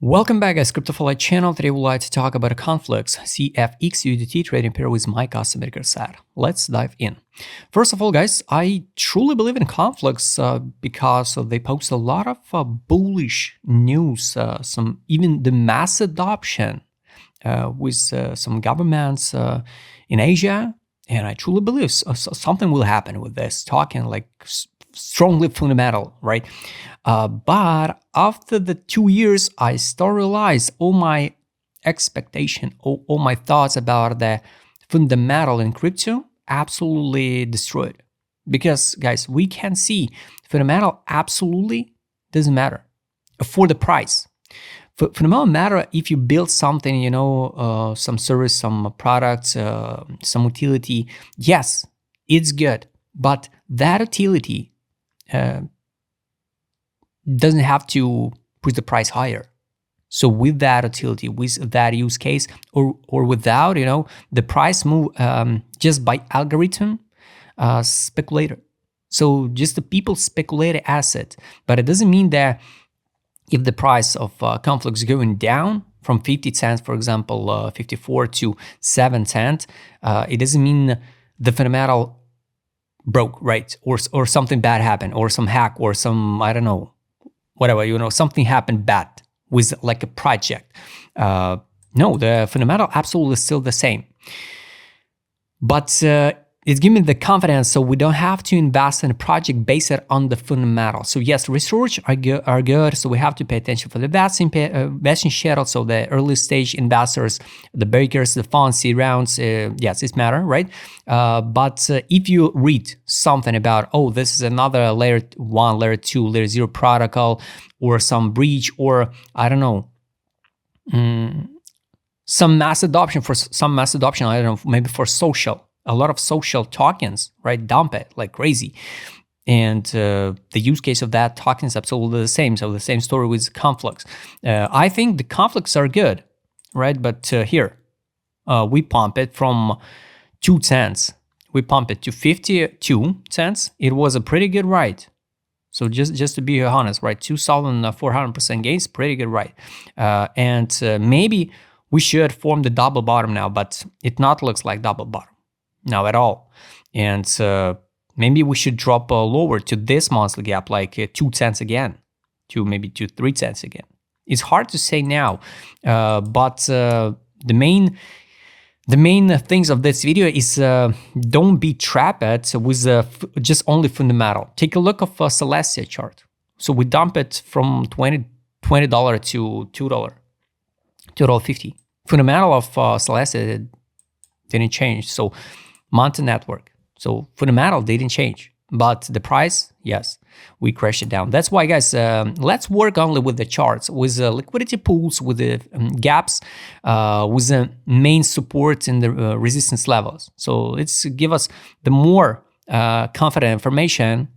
Welcome back, guys. CryptoFollow channel. Today we'd like to talk about a Conflux CFX USDT trading pair with my custom maker set. Let's dive in. First of all, guys, I truly believe in Conflux because they post a lot of bullish news, some even the mass adoption with some governments in Asia, and I truly believe something will happen with this token, like strongly fundamental, right? But after the 2 years, I start realize all my expectation, all my thoughts about the fundamental in crypto absolutely destroyed. Because guys, we can see fundamental absolutely doesn't matter for the price. Fundamental matter if you build something, some service, some product, some utility. Yes, it's good, but that utility doesn't have to push the price higher. So with that utility, with that use case, or without, the price move just by algorithm speculator. So just the people speculate asset, but it doesn't mean that if the price of Conflux is going down from 50 cents, for example, 54 to 7 cents, it doesn't mean the fundamental broke, right? Or something bad happened, or some hack, or some, I don't know, whatever, something happened bad with like a project. No, the fundamental absolutely still the same. But it's giving me the confidence so we don't have to invest in a project based on the fundamental. So yes, research are good. So we have to pay attention for the vesting schedule. So the early stage investors, the bakers, the funds, seed rounds, yes, it matter, right? But if you read something about, oh, this is another layer 1, layer 2, layer 0 protocol, or some breach, or I don't know, some mass adoption, I don't know, maybe for social. A lot of social tokens, right? Dump it like crazy. And the use case of that token is absolutely the same. So the same story with Conflux. I think the Conflux are good, right? But here, we pump it from 2 cents. We pump it to 52 cents. It was a pretty good ride. So just to be honest, right? 2,400% gains, pretty good ride. And maybe we should form the double bottom now, but it not looks like double bottom. Now at all. And maybe we should drop lower to this monthly gap, like 2 cents again, to maybe 3 cents again. It's hard to say now, but the main things of this video is don't be trapped with just only fundamental. Take a look of Celestia chart. So we dump it from $20 to $2, $2.50. Fundamental of Celestia didn't change. So Mountain Network. So fundamental didn't change, but the price, yes, we crashed it down. That's why, guys, let's work only with the charts, with the liquidity pools, with the gaps, with the main support and the resistance levels. So let's give us the more confident information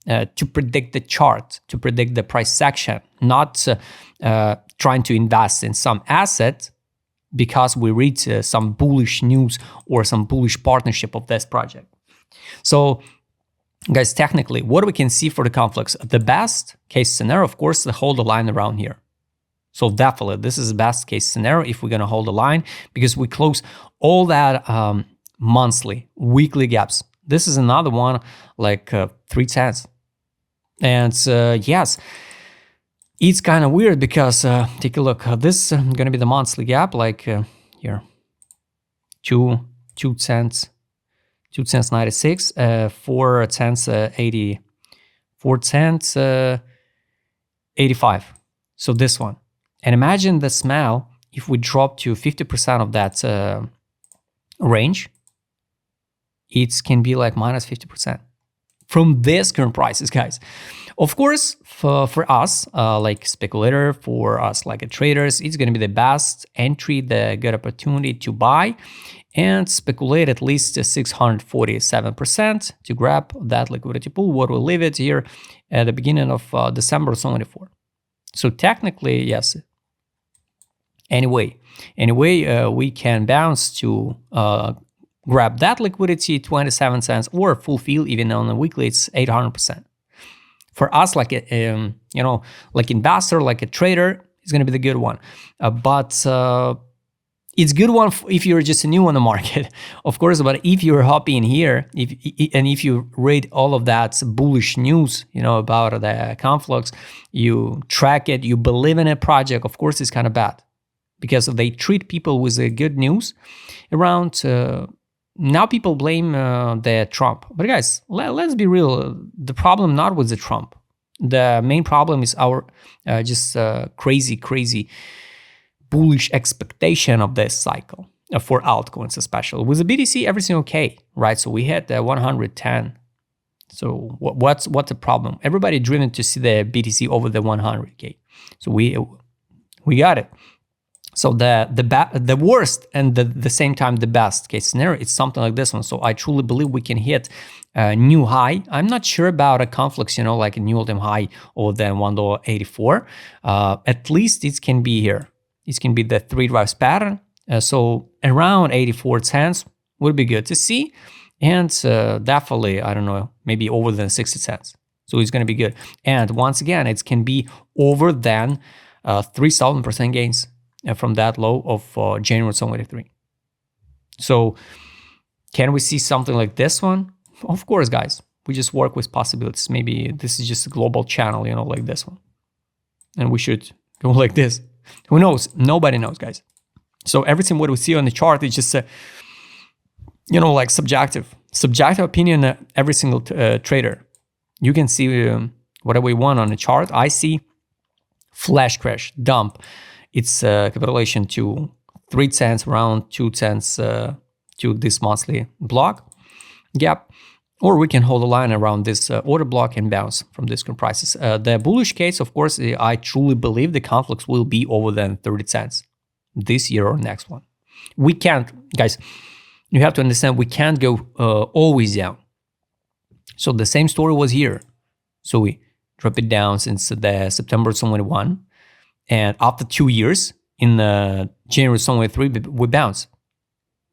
to predict the chart, to predict the price section, not trying to invest in some asset because we read some bullish news or some bullish partnership of this project. So guys, technically, what we can see for the Conflux, the best case scenario, of course, to hold the line around here. So definitely, this is the best case scenario if we're going to hold the line, because we close all that monthly, weekly gaps. This is another one, like 3 cents. And yes, it's kind of weird because, take a look, this is going to be the monthly gap, like here, 2 cents, 2 cents 96, 4 cents 80, 4 cents 85. So this one. And imagine the smell if we drop to 50% of that range, it can be like minus 50% from this current prices, guys. Of course, for us, like speculator, for us like traders, it's going to be the best entry, the good opportunity to buy and speculate at least 647% to grab that liquidity pool. What will leave it here at the beginning of December 24. So technically, yes. Anyway, we can bounce to grab that liquidity, 27 cents, or fulfill even on a weekly, it's 800%. For us, like a, like investor, like a trader, It's going to be the good one. But it's good one if you're just new on the market, of course. But if you're hopping here, if you read all of that bullish news, about the Conflux, you track it, you believe in a project, of course, it's kind of bad because they treat people with the good news around. Now people blame the Trump, but guys, let's be real. The problem not with the Trump. The main problem is our just crazy bullish expectation of this cycle for altcoins, especially with the BTC. Everything okay, right? So we hit the 110. So what's the problem? Everybody driven to see the BTC over the 100K. So we got it. So the worst and the same time the best case scenario, it's something like this one. So I truly believe we can hit a new high. I'm not sure about a Conflux, like a new all-time high over than $1.84. At least it can be here. It can be the 3 drives pattern. So around 84 cents would be good to see. And definitely, I don't know, maybe over than 60 cents. So it's going to be good. And once again, it can be over than 3,000% gains from that low of January 2023. So can we see something like this one? Of course, guys. We just work with possibilities. Maybe this is just a global channel, like this one. And we should go like this. Who knows? Nobody knows, guys. So everything what we see on the chart is just, like subjective opinion. Every single trader. You can see whatever we want on the chart. I see flash crash, dump. It's capitulation to 3 cents, around 2 cents to this monthly block gap. Or we can hold a line around this order block and bounce from these prices. The bullish case, of course, I truly believe the Conflux will be over than 30 cents this year or next one. We can't, guys, you have to understand, we can't go always down. So the same story was here. So we drop it down since the September 2021. And after 2 years, in January 2023, we bounce.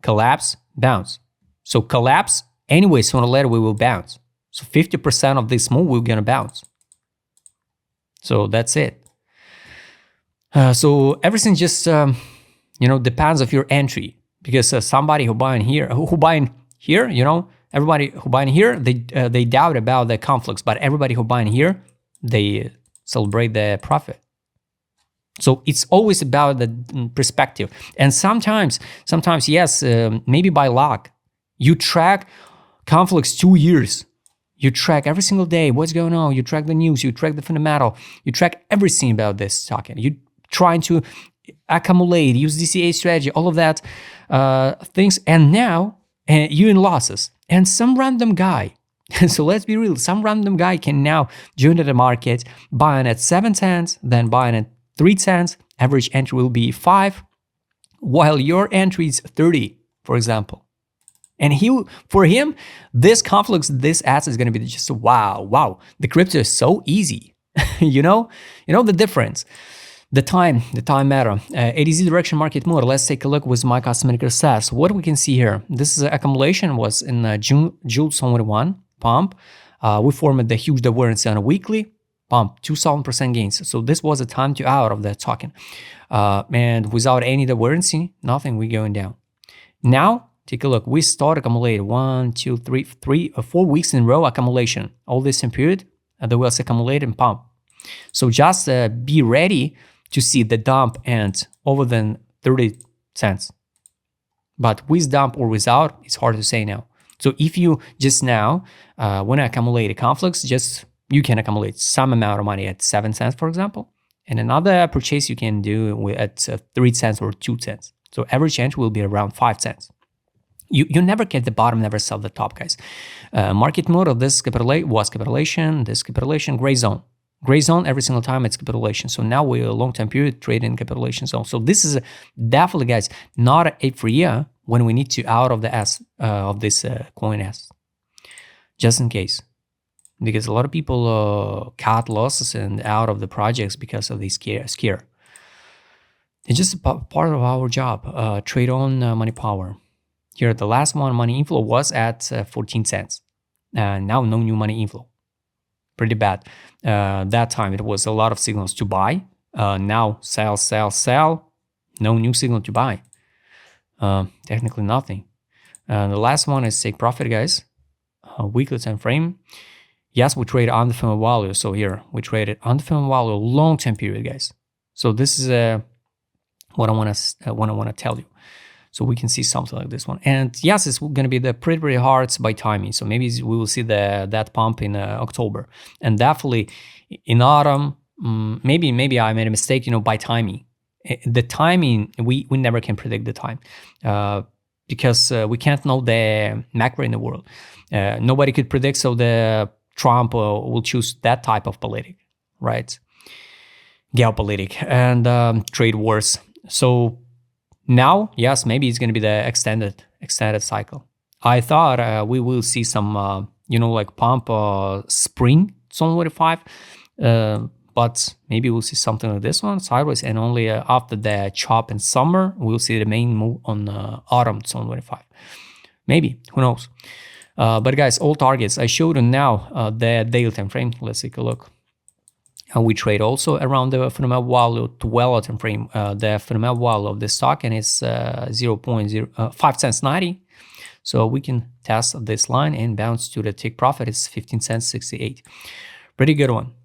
Collapse, bounce. So collapse, anyway, sooner or later we will bounce. So 50% of this move, we're going to bounce. So that's it. So everything just, depends of your entry. Because somebody who buying here, everybody who buying here, they doubt about the Conflux. But everybody who buying here, they celebrate the profit. So it's always about the perspective. And sometimes, yes, maybe by luck, you track Conflux 2 years. You track every single day what's going on. You track the news. You track the fundamental. You track everything about this token. You trying to accumulate, use DCA strategy, all of that things. And now you're in losses. And some random guy, so let's be real, some random guy can now join the market, buying at 7 cents, then buying at 3 cents. Average entry will be 5, while your entry is 30, for example. And for him, this Conflux, this asset is going to be just wow. The crypto is so easy. you know the difference. The time matter. ADZ direction market mode. Let's take a look with my cosmetic assess. What we can see here. This is accumulation was in June 21 pump. We formed the huge divergence on a weekly pump, 2,000% gains. So this was a time to out of that token. And without any divergence, nothing, we're going down. Now, take a look. We start accumulate 1, 2, 3, 4 weeks in a row accumulation. All this in period, the wheels accumulate and pump. So just be ready to see the dump and over than 30 cents. But with dump or without, it's hard to say now. So if you just now want to accumulate a Conflux, you can accumulate some amount of money at 7 cents, for example, and another purchase you can do at 3 cents or 2 cents. So average entry will be around 5 cents. You never get the bottom, never sell the top, guys. Market mode of this was capitulation, this capitulation, gray zone. Gray zone, every single time it's capitulation. So now we're a long-term period trading capitulation zone. So this is definitely, guys, not a free year when we need to out of the of this coin S. Just in case. Because a lot of people cut losses and out of the projects because of this scare. It's just a part of our job. Trade on money power. Here, the last one, money inflow was at 14 cents. Now, no new money inflow. Pretty bad. That time, it was a lot of signals to buy. Now sell, sell, sell. No new signal to buy. Technically nothing. The last one is take profit, guys. Weekly time frame. Yes, we trade on the film value. So here we traded on the film value long time period, guys. So this is what I want to tell you. So we can see something like this one. And yes, it's going to be the pretty hard by timing. So maybe we will see that pump in October. And definitely in autumn, maybe I made a mistake, by timing. The timing, we never can predict the time because we can't know the macro in the world. Nobody could predict, so the Trump will choose that type of politic, right? Geopolitic and trade wars. So now, yes, maybe it's going to be the extended cycle. I thought we will see some, like pump spring 2025, but maybe we'll see something like this one sideways, and only after the chop in summer we'll see the main move on autumn 2025. Maybe, who knows? But guys, all targets I showed you now, the daily time frame. Let's take a look. We trade also around the fundamental value 12 time frame. The fundamental value of the stock, and it's 0.05 cents 90. So we can test this line and bounce to the take profit. It's 15 cents 68. Pretty good one.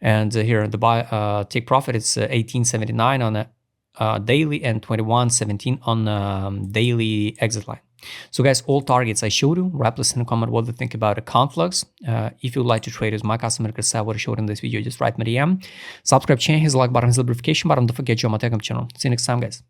And here the buy take profit is 18.79 on a daily and 21.17 on daily exit line. So guys, all targets I showed you. Write us in the comment what you think about a Conflux. If you'd like to trade with my customer, because I what I showed in this video, just write me DM. Subscribe channel, hit the like button, hit the notification button. Don't forget to join my Telegram channel. See you next time, guys.